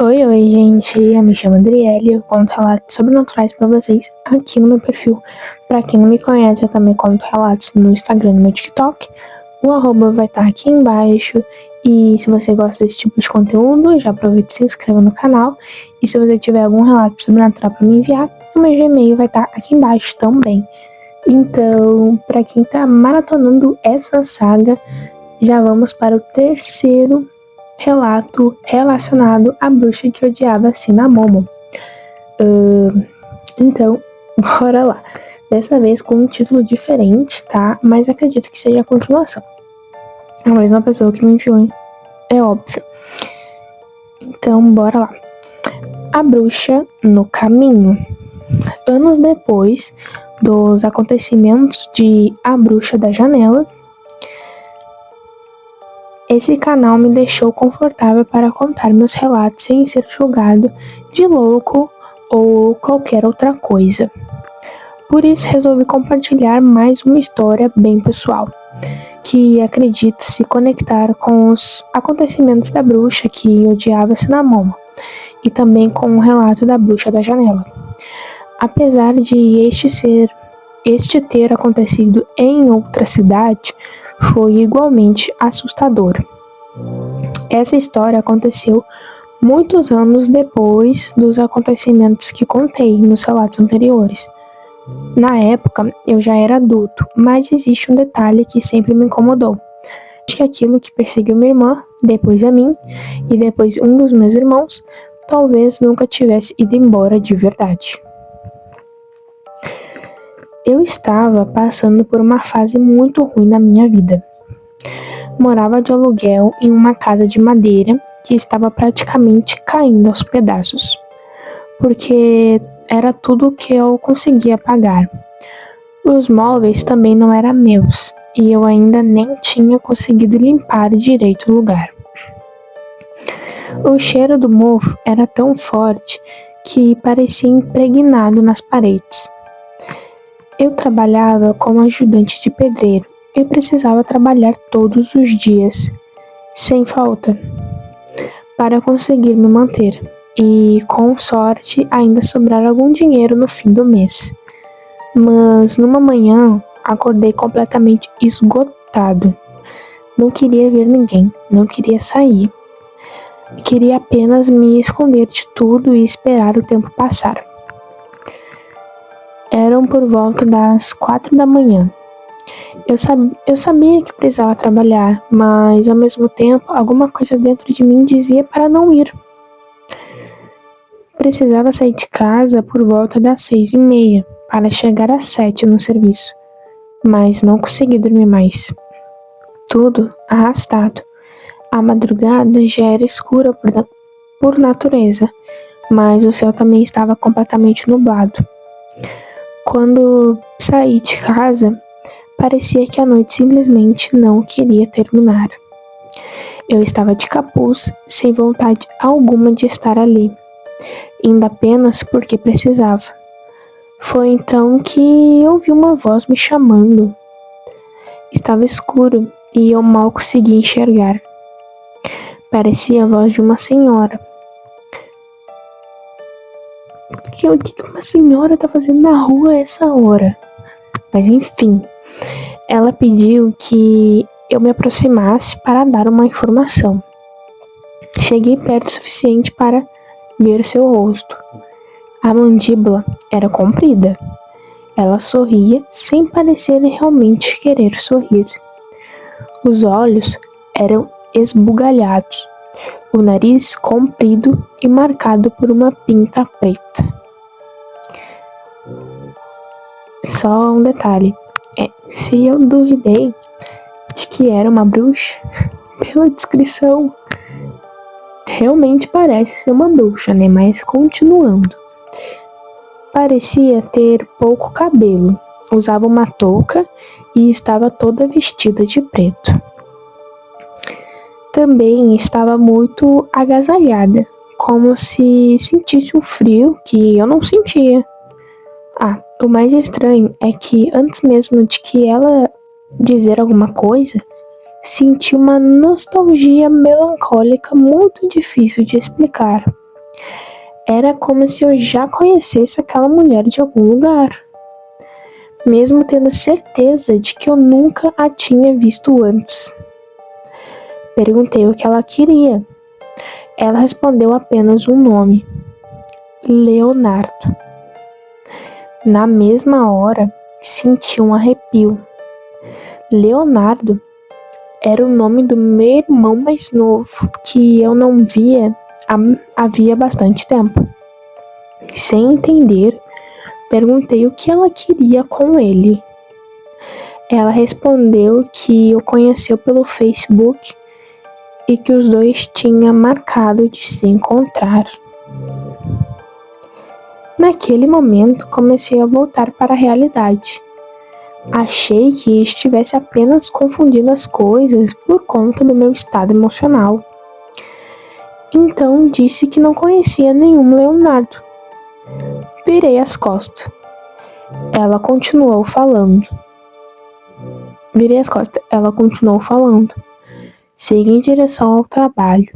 Oi, gente, eu me chamo Adriele e eu conto relatos sobrenaturais pra vocês aqui no meu perfil. Pra quem não me conhece, eu também conto relatos no Instagram e no meu TikTok. O arroba vai estar aqui embaixo. E se você gosta desse tipo de conteúdo, já aproveita e se inscreva no canal. E se você tiver algum relato sobrenatural pra me enviar, o meu Gmail vai estar aqui embaixo também. Então, pra quem tá maratonando essa saga, já vamos para o terceiro relato relacionado à bruxa que odiava Cinnamon. Então, bora lá. Dessa vez com um título diferente, tá? Mas acredito que seja a continuação. A mesma pessoa que me enviou, hein? É óbvio. Então, bora lá. A bruxa no caminho. Anos depois dos acontecimentos de A Bruxa da Janela, esse canal me deixou confortável para contar meus relatos sem ser julgado de louco ou qualquer outra coisa. Por isso resolvi compartilhar mais uma história bem pessoal, que acredito se conectar com os acontecimentos da bruxa que odiava Cinnamon, e também com o relato da bruxa da janela. Apesar de este ter acontecido em outra cidade, foi igualmente assustador. Essa história aconteceu muitos anos depois dos acontecimentos que contei nos relatos anteriores. Na época, eu já era adulto, mas existe um detalhe que sempre me incomodou. Acho que aquilo que perseguiu minha irmã, depois a mim, e depois um dos meus irmãos, talvez nunca tivesse ido embora de verdade. Eu estava passando por uma fase muito ruim na minha vida. Morava de aluguel em uma casa de madeira que estava praticamente caindo aos pedaços, porque era tudo o que eu conseguia pagar. Os móveis também não eram meus, e eu ainda nem tinha conseguido limpar direito o lugar. O cheiro do mofo era tão forte que parecia impregnado nas paredes. Eu trabalhava como ajudante de pedreiro e precisava trabalhar todos os dias, sem falta, para conseguir me manter e, com sorte, ainda sobrar algum dinheiro no fim do mês. Mas, numa manhã, acordei completamente esgotado. Não queria ver ninguém, não queria sair. Queria apenas me esconder de tudo e esperar o tempo passar. Eram por volta das 4 da manhã. Eu sabia que precisava trabalhar, mas ao mesmo tempo alguma coisa dentro de mim dizia para não ir. Precisava sair de casa por volta das 6:30 para chegar às 7 no serviço, mas não consegui dormir mais. Tudo arrastado. A madrugada já era escura por natureza, mas o céu também estava completamente nublado. Quando saí de casa, parecia que a noite simplesmente não queria terminar. Eu estava de capuz, sem vontade alguma de estar ali, indo apenas porque precisava. Foi então que ouvi uma voz me chamando. Estava escuro e eu mal conseguia enxergar. Parecia a voz de uma senhora. O que uma senhora está fazendo na rua a essa hora? Mas enfim, ela pediu que eu me aproximasse para dar uma informação. Cheguei perto o suficiente para ver seu rosto. A mandíbula era comprida. Ela sorria sem parecer realmente querer sorrir. Os olhos eram esbugalhados, o nariz comprido e marcado por uma pinta preta. Só um detalhe, se eu duvidei de que era uma bruxa, pela descrição, realmente parece ser uma bruxa, né? Mas continuando. Parecia ter pouco cabelo, usava uma touca e estava toda vestida de preto. Também estava muito agasalhada, como se sentisse um frio que eu não sentia. O mais estranho é que antes mesmo de que ela dizer alguma coisa, senti uma nostalgia melancólica muito difícil de explicar. Era como se eu já conhecesse aquela mulher de algum lugar, mesmo tendo certeza de que eu nunca a tinha visto antes. Perguntei o que ela queria. Ela respondeu apenas um nome: Leonardo. Na mesma hora, senti um arrepio. Leonardo era o nome do meu irmão mais novo, que eu não via havia bastante tempo. Sem entender, perguntei o que ela queria com ele. Ela respondeu que o conheceu pelo Facebook e que os dois tinham marcado de se encontrar. Naquele momento, comecei a voltar para a realidade. Achei que estivesse apenas confundindo as coisas por conta do meu estado emocional. Então disse que não conhecia nenhum Leonardo. Virei as costas. Ela continuou falando. Segui em direção ao trabalho,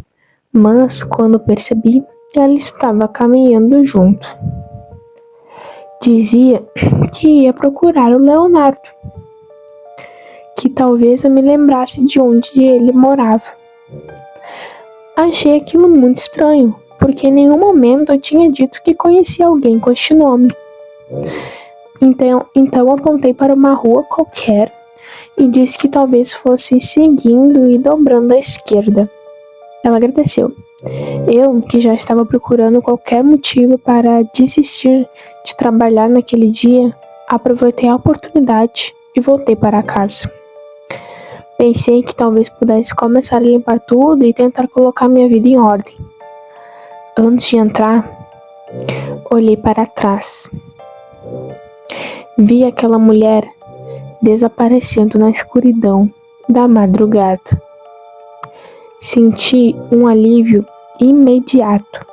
mas quando percebi, ela estava caminhando junto. Dizia que ia procurar o Leonardo, que talvez eu me lembrasse de onde ele morava. Achei aquilo muito estranho, porque em nenhum momento eu tinha dito que conhecia alguém com este nome. Então apontei para uma rua qualquer e disse que talvez fosse seguindo e dobrando à esquerda. Ela agradeceu. Eu, que já estava procurando qualquer motivo para desistir de trabalhar naquele dia, aproveitei a oportunidade e voltei para casa. Pensei que talvez pudesse começar a limpar tudo e tentar colocar minha vida em ordem. Antes de entrar, olhei para trás. Vi aquela mulher desaparecendo na escuridão da madrugada. Senti um alívio imediato.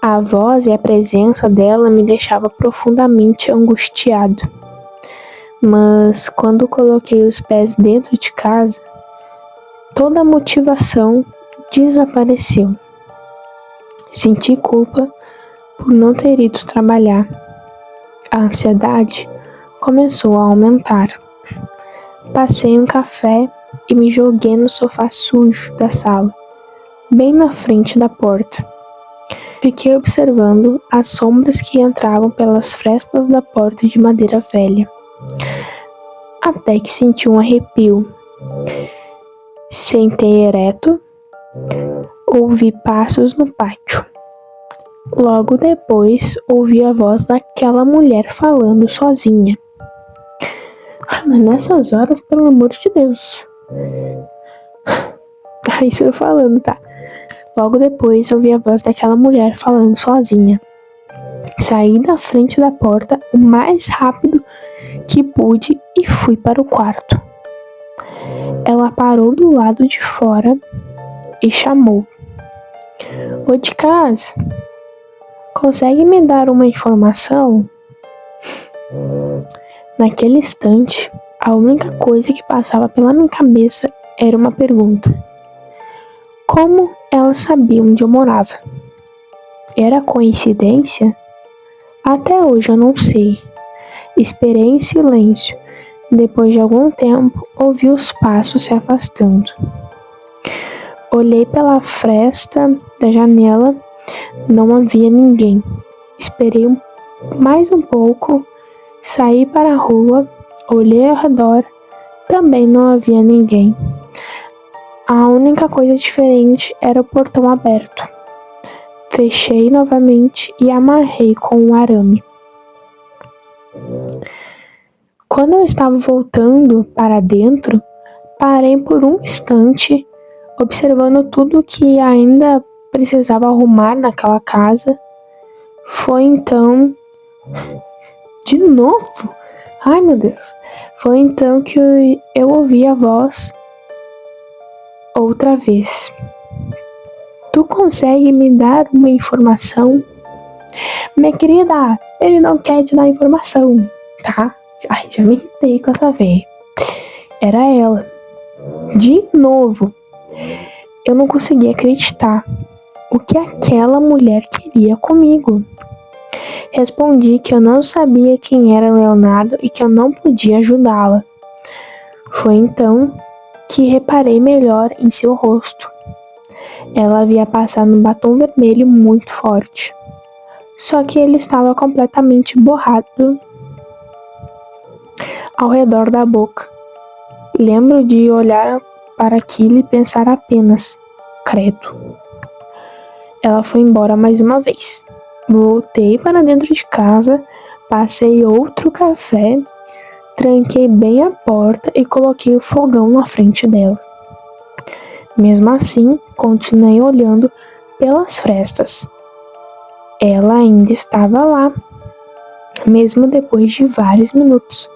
A voz e a presença dela me deixava profundamente angustiado. Mas quando coloquei os pés dentro de casa, toda a motivação desapareceu. Senti culpa por não ter ido trabalhar. A ansiedade começou a aumentar. Passei um café e me joguei no sofá sujo da sala, bem na frente da porta. Fiquei observando as sombras que entravam pelas frestas da porta de madeira velha, até que senti um arrepio. Sentei ereto, ouvi passos no pátio. Logo depois, ouvi a voz daquela mulher falando sozinha. Mas nessas horas, pelo amor de Deus. Isso eu falando, tá? Logo depois, ouvi a voz daquela mulher falando sozinha. Saí da frente da porta o mais rápido que pude e fui para o quarto. Ela parou do lado de fora e chamou. Ô de casa, consegue me dar uma informação? Naquele instante, a única coisa que passava pela minha cabeça era uma pergunta. Como ela sabia onde eu morava? Era coincidência? Até hoje eu não sei. Esperei em silêncio. Depois de algum tempo, ouvi os passos se afastando. Olhei pela fresta da janela. Não havia ninguém. Esperei mais um pouco. Saí para a rua. Olhei ao redor. Também não havia ninguém. A única coisa diferente era o portão aberto. Fechei novamente e amarrei com um arame. Quando eu estava voltando para dentro, parei por um instante, observando tudo que ainda precisava arrumar naquela casa. Foi então... De novo? Ai, meu Deus! Foi então que eu ouvi a voz outra vez. Tu consegue me dar uma informação? Minha querida, ele não quer te dar informação, tá? Ai, já me irritei com essa véia. Era ela. De novo. Eu não conseguia acreditar. o que aquela mulher queria comigo. Respondi que eu não sabia quem era Leonardo e que eu não podia ajudá-la. Foi então que reparei melhor em seu rosto. Ela havia passado um batom vermelho muito forte, só que ele estava completamente borrado ao redor da boca. Lembro de olhar para aquilo e pensar apenas, credo. Ela foi embora mais uma vez. Voltei para dentro de casa, passei outro café, tranquei bem a porta e coloquei o fogão na frente dela. Mesmo assim, continuei olhando pelas frestas. Ela ainda estava lá, mesmo depois de vários minutos.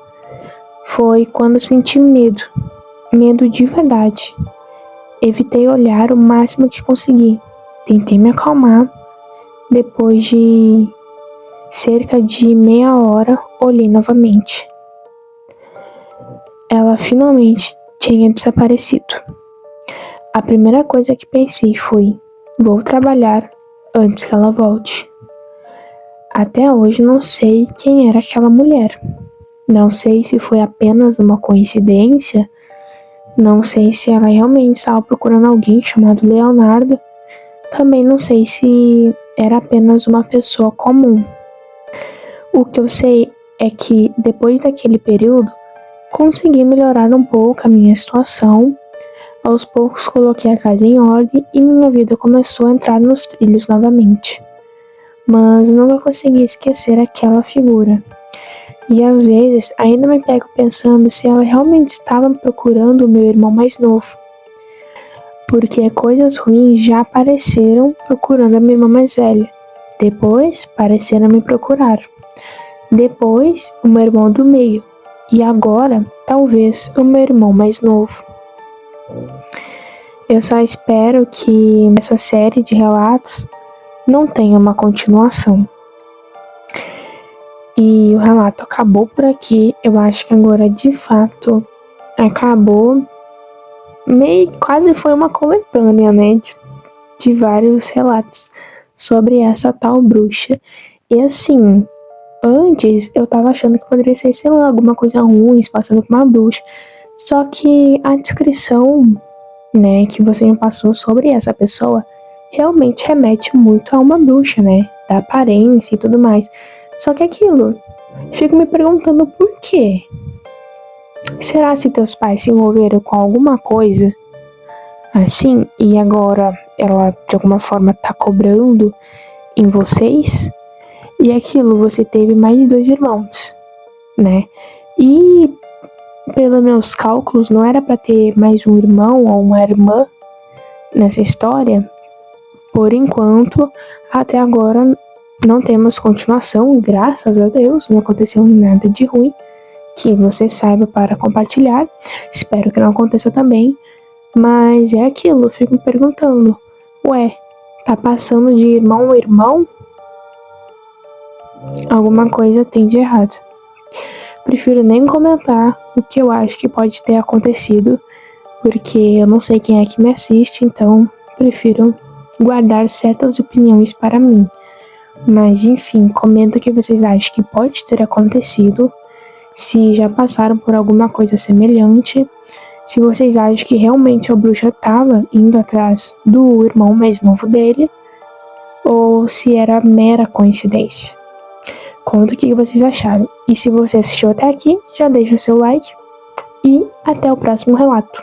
Foi quando senti medo de verdade. Evitei olhar o máximo que consegui. Tentei me acalmar. Depois de cerca de meia hora, olhei novamente. Ela finalmente tinha desaparecido. A primeira coisa que pensei foi: vou trabalhar antes que ela volte. Até hoje não sei quem era aquela mulher. Não sei se foi apenas uma coincidência. Não sei se ela realmente estava procurando alguém chamado Leonardo. Também não sei se era apenas uma pessoa comum. O que eu sei é que depois daquele período, consegui melhorar um pouco a minha situação. Aos poucos coloquei a casa em ordem e minha vida começou a entrar nos trilhos novamente. Mas nunca consegui esquecer aquela figura. E às vezes ainda me pego pensando se ela realmente estava procurando o meu irmão mais novo. Porque coisas ruins já apareceram procurando a minha irmã mais velha. Depois pareceram me procurar. Depois o meu irmão do meio. E agora, talvez, o meu irmão mais novo. Eu só espero que essa série de relatos não tenha uma continuação. E o relato acabou por aqui. Eu acho que agora de fato acabou. Quase foi uma coletânea, né? De vários relatos sobre essa tal bruxa. E assim, antes eu tava achando que poderia ser, sei lá, alguma coisa ruim, se passando com uma bruxa. Só que a descrição, né, que você me passou sobre essa pessoa realmente remete muito a uma bruxa, né? Da aparência e tudo mais. Só que aquilo, fico me perguntando por quê? Será se teus pais se envolveram com alguma coisa assim e agora ela de alguma forma tá cobrando em vocês? E aquilo, você teve mais 2 irmãos, né? E pelos meus cálculos, não era para ter mais um irmão ou uma irmã nessa história? Por enquanto, até agora não temos continuação, graças a Deus, não aconteceu nada de ruim que você saiba para compartilhar. Espero que não aconteça também, mas é aquilo, eu fico me perguntando, ué, tá passando de irmão a irmão? Alguma coisa tem de errado. Prefiro nem comentar o que eu acho que pode ter acontecido, porque eu não sei quem é que me assiste, então prefiro guardar certas opiniões para mim. Mas enfim, comenta o que vocês acham que pode ter acontecido, se já passaram por alguma coisa semelhante, se vocês acham que realmente a bruxa estava indo atrás do irmão mais novo dele, ou se era mera coincidência. Conta o que vocês acharam. E se você assistiu até aqui, já deixa o seu like e até o próximo relato.